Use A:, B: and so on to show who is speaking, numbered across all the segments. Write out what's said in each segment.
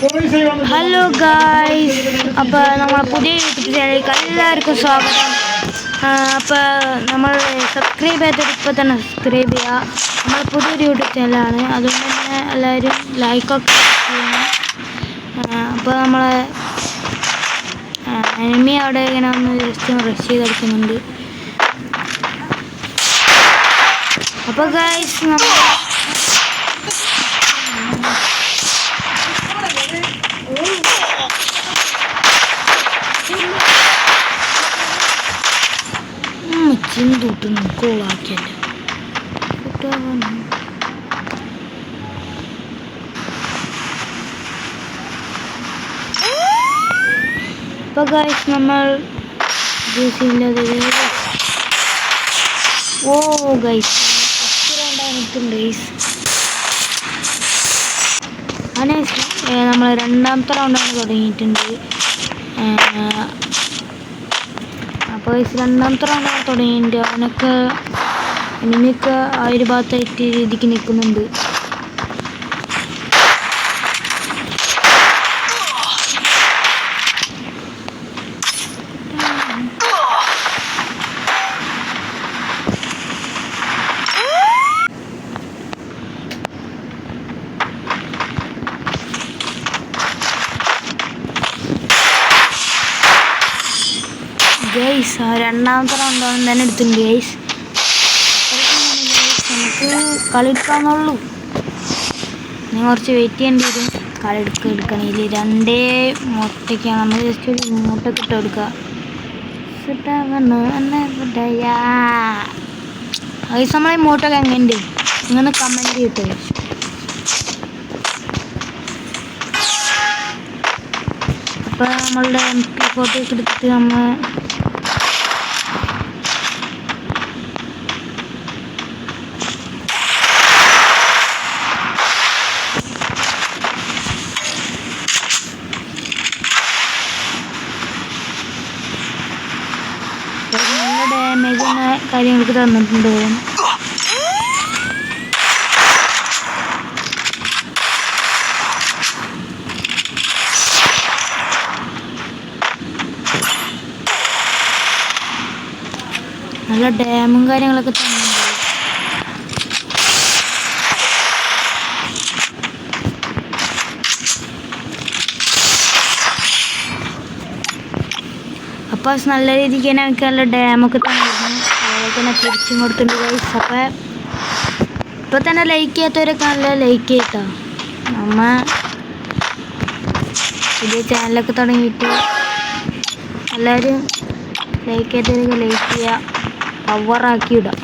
A: Hello guys, അപ്പോൾ നമ്മളെ പുതിയ യൂട്യൂബ് ചാനലിലേക്ക് എല്ലാവർക്കും സ്വാഗതം. അപ്പോൾ നമ്മൾ സബ്സ്ക്രൈബ് ചെയ്തിട്ട് ഇപ്പോൾ തന്നെ സബ്സ്ക്രൈബ് ചെയ്യുക. നമ്മൾ പുതിയൊരു യൂട്യൂബ് ചാനലാണ്, അതുകൊണ്ട് തന്നെ എല്ലാവരും ലൈക്കൊക്കെ ചെയ്യണം. അപ്പോൾ നമ്മളെ എനിമി അവിടെ ഇങ്ങനെ ഒന്ന് ജസ്റ്റ് റഷ് ചെയ്തെടുക്കുന്നുണ്ട്. അപ്പോൾ ഗായ്സ് നമ്മൾ ചിന്തൂട്ടൊന്നും കോളാക്കിയല്ല. ഇപ്പൊ ഗൈസ് നമ്മൾ ഓ ഗൈസ് നമ്മൾ രണ്ടാമത്തെ റൗണ്ടാണ് തുടങ്ങിയിട്ടുണ്ട്. അപ്പോൾ രണ്ടാമത്തെ റൗണ്ടാണ് തുടങ്ങിയിട്ടുണ്ട്. അവനൊക്കെ എനിമിയൊക്കെ ആ ഒരു ഭാഗത്തായിട്ട് രീതിക്ക് നിൽക്കുന്നുണ്ട്. ഗൈസ് രണ്ടാമത്തെ റൗണ്ടാണ് തന്നെ എടുത്തിട്ടുണ്ട്. ഗൈസ് നമുക്ക് കളി എടുക്കാന്നുള്ളൂ. ഇനി കുറച്ച് വെയിറ്റ് ചെയ്യേണ്ടി വരും. കളി എടുക്കണമെങ്കിൽ രണ്ടേ മുട്ടയ്ക്കാണ്. നമ്മൾ ജസ്റ്റ് ഒരു മുട്ടൊക്കെ ഇട്ട് കൊടുക്കുക. ഗൈസ് നമ്മളെ മുട്ടൊക്കെ എങ്ങനെയുണ്ട് ഇങ്ങനെ കമൻറ്റ് ചെയ്തിട്ട്. അപ്പോൾ നമ്മളുടെ MP40 ഒക്കെ എടുത്തിട്ട് നമ്മൾ നല്ല ഡാമേജ് കാര്യങ്ങൾക്ക് തന്നിട്ടുണ്ട്. നല്ല ഡാമും കാര്യങ്ങളൊക്കെ തന്നിട്ടുണ്ട്. അപ്പോൾ നല്ല രീതിക്ക് തന്നെ എനിക്ക് നല്ല ഡാമൊക്കെ തന്നിരുന്നു. അതുപോലെ തന്നെ തിരിച്ചും കൊടുത്തിട്ടുണ്ട് ഗൈസ്. അപ്പോൾ ഇപ്പോൾ തന്നെ ലൈക്ക് ചെയ്യാത്തവരൊക്കെ നല്ല ലൈക്ക് ചെയ്താ. നമ്മ പുതിയ ചാനലൊക്കെ തുടങ്ങിയിട്ട് എല്ലാവരും ലൈക്ക് ചെയ്തവരൊക്കെ ലൈക്ക് ചെയ്യുക, പവറാക്കി ഇടുക.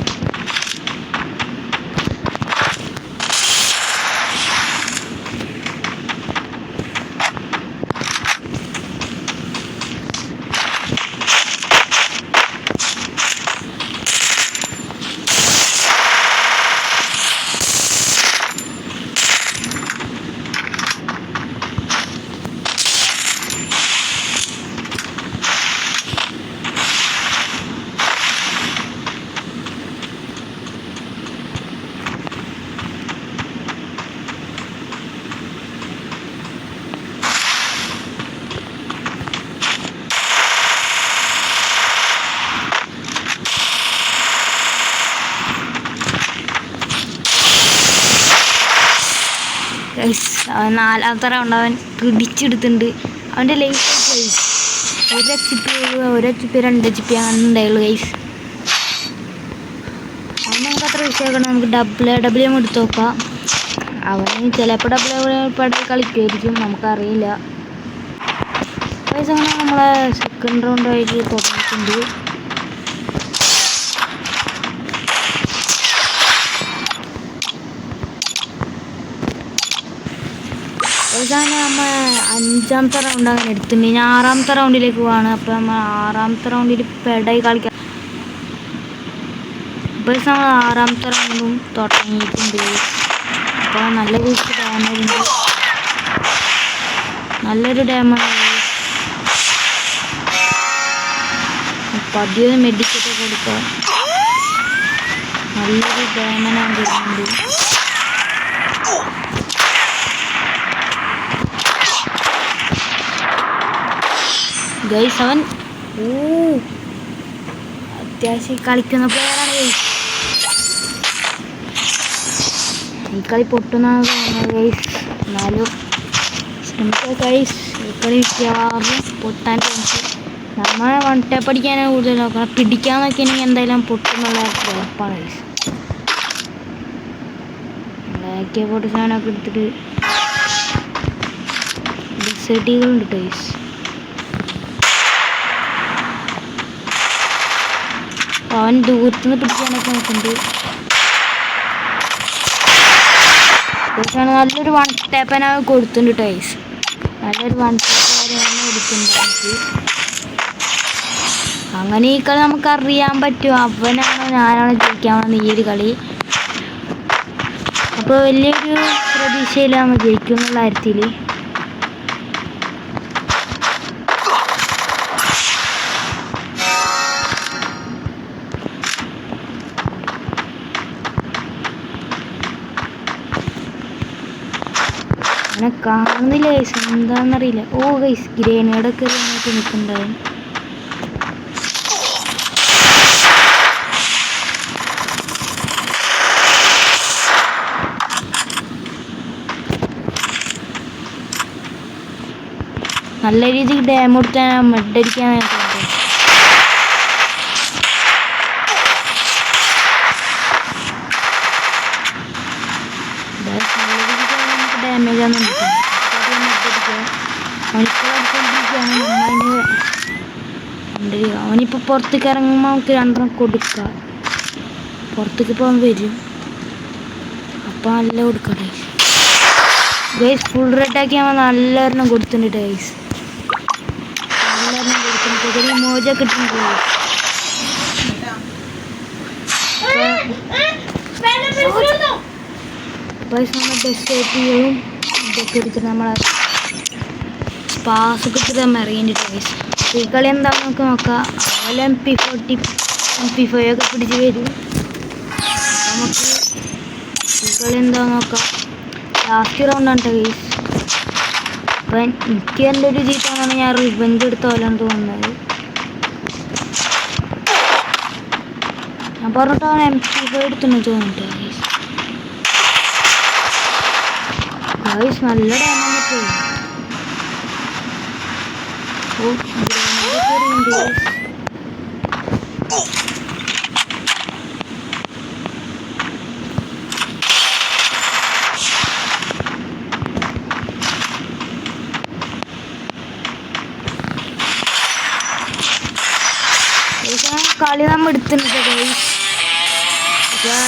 A: നാലാമത്തെ റൗണ്ട് അവൻ പിടിച്ചെടുത്തിട്ടുണ്ട്. അവൻ്റെ ലൈഫ് ഗൈസ് 1 HP 2 HP അങ്ങനെ ഉണ്ടായുള്ളൂ ഗൈസ്. അവൻ നമുക്ക് അത്ര വിഷയമാക്കണം. നമുക്ക് WM എടുത്ത് നോക്കാം. അവന് ചിലപ്പോൾ WM കളിക്കുമായിരിക്കും, നമുക്കറിയില്ല. ഗൈസ് അങ്ങനെ നമ്മളെ സെക്കൻഡ് റൗണ്ട് ആയിട്ട് തുടങ്ങിയിട്ടുണ്ട്. അവസാനം നമ്മൾ 5ാമത്തെ റൗണ്ട് അങ്ങനെ എടുത്തിട്ടുണ്ട്. ഇനി 6ാമത്തെ റൗണ്ടിലേക്ക് പോവാണ്. അപ്പോൾ നമ്മൾ 6ാമത്തെ റൗണ്ടിൽ പെടായി കളിക്കാം. ഇപ്പോൾ നമ്മൾ 6ാമത്തെ റൗണ്ടും തുടങ്ങിയിട്ടുണ്ട്. അപ്പോൾ നല്ല രീതിക്ക് ഡാമേജ് ഉണ്ട്, നല്ലൊരു ഡാമേജ്. പതിയെ മെഡിക്കറ്റ് കൊടുക്കുക. നല്ലൊരു ഡാമേജാണ് വരുന്നുണ്ട്. ഗൈസ് അവൻ അത്യാവശ്യം കളിക്കുന്ന പ്ലെയറാണ് ഗൈസ്. ഈ കളി പൊട്ടുന്നാണ് തോന്നുന്നത് ഗൈസ്. എന്നാലും ശ്രമിക്കുക ഗൈസ്. ഈ കളി മിക്കവാറും പൊട്ടാൻ ചാൻസ്. നമ്മൾ വൺ ടാപ്പ് അടിക്കാനാണ് കൂടുതൽ നോക്കണം. പിടിക്കാൻ നോക്കിയാണെങ്കിൽ എന്തായാലും പൊട്ടുന്നുള്ള ഉറപ്പാണ് ഗൈസ്. AK 47 എടുത്തിട്ട് ഡിസൈഡികളുണ്ട് ഗൈസ്. അവൻ ദൂരത്തുനിന്ന് പിടിക്കാനൊക്കെ നോക്കുന്നുണ്ട്. നല്ലൊരു വൺ ടാപ്പനാണ് കൊടുത്തിട്ടുണ്ട് ഗൈസ്. നല്ലൊരു വൺ ടാപ്പാണ് കൊടുക്കുന്നുണ്ട്. അങ്ങനെ ഈ കളി നമുക്ക് അറിയാൻ പറ്റും അവനാണോ ഞാനാണോ ജയിക്കാമെന്ന് ഈ ഒരു കളി. അപ്പോൾ വലിയൊരു പ്രതീക്ഷയിലാണ് ജയിക്കും എന്നുള്ള കാര്യത്തിൽ. അങ്ങനെ കാണുന്നില്ല ഗൈസ്, എന്താണെന്നറിയില്ല. ഗൈസ് ഗ്രേനേഡൊക്കെ നിൽക്കുന്നുണ്ടാവും. നല്ല രീതിയിൽ ഡാം കൊടുത്താൽ മെഡടിക്കാൻ നോക്കുന്നുണ്ട്. നല്ല രീതിക്ക് നമുക്ക് ഡാമേജ് ആണ് അവനിപ്പോൾ പുറത്തേക്ക് ഇറങ്ങുമ്പോൾ നമുക്ക് രണ്ടെണ്ണം കൊടുക്കാം. പുറത്തേക്ക് പോകാൻ വരും, അപ്പോൾ നല്ല കൊടുക്കട്ടെ ഗൈസ്. ഫുൾ റെഡാക്കി നമ്മൾ നല്ലൊരെണ്ണം കൊടുത്തിട്ടുണ്ട് ഗൈസ്. നല്ലൊരെണ്ണം കൊടുത്തിട്ടുണ്ട്. മോജ കിട്ടുന്നുണ്ട് ഗൈസ്. നമ്മൾ ഡെസേർട്ടുകളും ഇതൊക്കെ എടുത്തിട്ട് നമ്മളെ സ്പാസൊക്കെ എടുത്തിട്ട് നമ്മൾ ഇറങ്ങിയിട്ട് ഗൈസ്. ഈ കളി എന്താണെന്ന് നമുക്ക് നോക്കാം. അതുപോലെ MP40 MP5 ഒക്കെ പിടിച്ച് വരും. നമുക്ക് ഈ കളി എന്താണെന്ന് നോക്കാം. ലാസ്റ്റ് റൗണ്ടാണ് ഗൈസ്. അപ്പം എനിക്ക് എൻ്റെ ഒരു ജീത്താണെന്നാണ് ഞാൻ റിവെഞ്ച് എടുത്ത പോലെയാണ് തോന്നുന്നത്. ഞാൻ പറഞ്ഞിട്ട് അവൻ MP5 എടുത്തെന്ന് തോന്നിട്ട് ഗൈസ്. ഗൈസ് നല്ല ഡാമേജ് പോയി. കളി നമ്മൾ എടുത്തിട്ടുണ്ട് ഗൈസ്. അപ്പോൾ